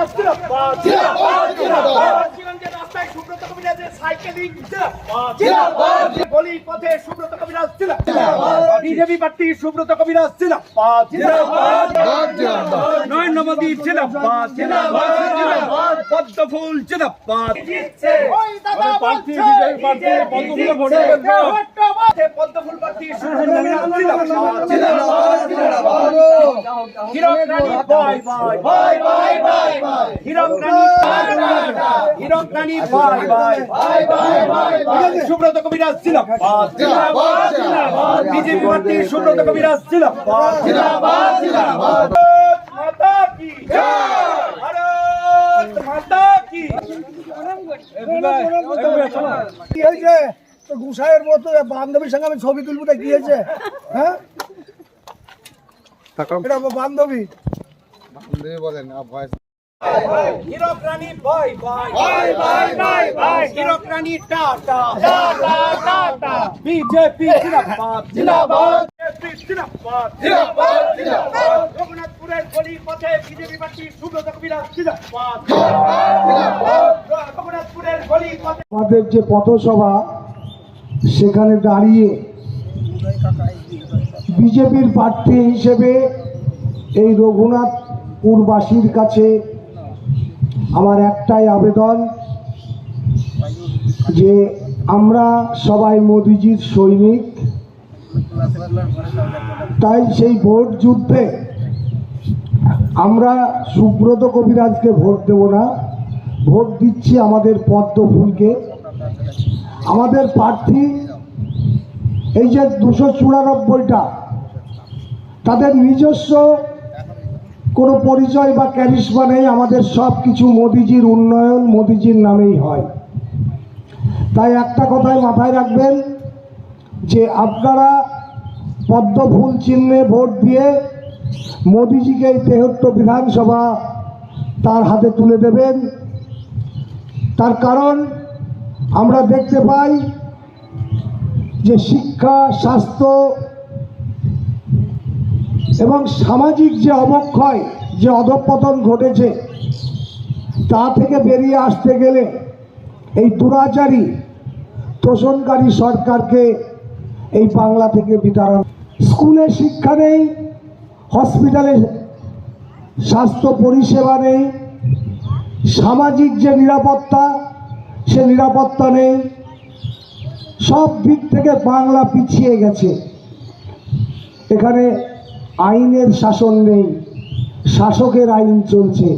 কবিরাজ জিন্দাবাদ জিন্দাবাদ জিন্দাবাদ সিগঞ্জের রাস্তায় সুব্রত কবিরাজের সাইকেলিং জিন্দাবাদ জিন্দাবাদ গলি পথে সুব্রত কবিরাজ জিন্দাবাদ বিজেপি প্রার্থী সুব্রত কবিরাজ জিন্দাবাদ জিন্দাবাদ জিন্দাবাদ নরেন্দ্র মোদি জিন্দাবাদ জিন্দাবাদ জিন্দাবাদ পদ্মফুল জিন্দাবাদ ওই দাদা প্রার্থী বিজেপি প্রার্থী পদ্মফুল ভোট দেবেন পদ্মফুল প্রার্থী সুব্রত কবিরাজ জিন্দাবাদ জিন্দাবাদ জিন্দাবাদ Hirak Rani bye bye bye bye bye bye Hirak Rani bye bye bye bye bye Subrata Kabiraj জিন্দাবাদ জিন্দাবাদ জিন্দাবাদ বিজেপি প্রার্থী সুব্রত কবিরাজ জিন্দাবাদ জিন্দাবাদ জিন্দাবাদ মাতা কি জয় ভারত মাতা কি কি হয়েছে তো গুসাইয়ের মতো বান্ধবীর সঙ্গে আমি ছবি তুলবো কি হয়েছে হ্যাঁ এটা বান্ধবী বলেন voice Hirak Rani bye bye bye bye bye bye Hirak Rani টাটা টাটা টাটা বিজেপি জিন্দাবাদ জিন্দাবাদ বিজেপি জিন্দাবাদ জিন্দাবাদ জিন্দাবাদ রঘুনাথপুরের গলি পথে বিজেপি প্রার্থী সুব্রত কবিরাজ জিন্দাবাদ জিন্দাবাদ রঘুনাথপুরের গলি পথে আমাদের যে পথসভা সেখানে দাঁড়িয়ে বিজেপির প্রার্থী হিসেবে এই রঘুনাথপুরবাসীর কাছে আমার একটাই আবেদন যে আমরা সবাই মোদিজির সৈনিক, তাই সেই ভোট যুদ্ধে আমরা সুব্রত কবিরাজকে ভোট দেব না, ভোট দিচ্ছি আমাদের পদ্মফুলকে। আমাদের প্রার্থী এই যে 294টা তাদের নিজস্ব কোনো পরিচয় বা ক্যারিশমা নেই, আমাদের সব কিছু মোদিজির উন্নয়ন মোদিজির নামেই হয়। তাই একটা কথাই মাথায় রাখবেন যে আপনারা পদ্মফুল চিহ্নে ভোট দিয়ে মোদিজিকে এই 73 বিধানসভা তার হাতে তুলে দেবেন। তার কারণ আমরা দেখতে পাই যে শিক্ষা, স্বাস্থ্য এবং সামাজিক যে অবক্ষয়, যে অধঃপতন ঘটেছে তা থেকে বেরিয়ে আসতে গেলে এই দুরাচারী তোষণকারী সরকারকে এই বাংলা থেকে বিতাড়ন। স্কুলে শিক্ষা নেই, হসপিটালে স্বাস্থ্য পরিষেবা নেই, সামাজিক যে নিরাপত্তা সে নিরাপত্তা নেই, সব দিক থেকে বাংলা পিছিয়ে গেছে। এখানে আইনের শাসন নেই, শাসকের আইন চলছে।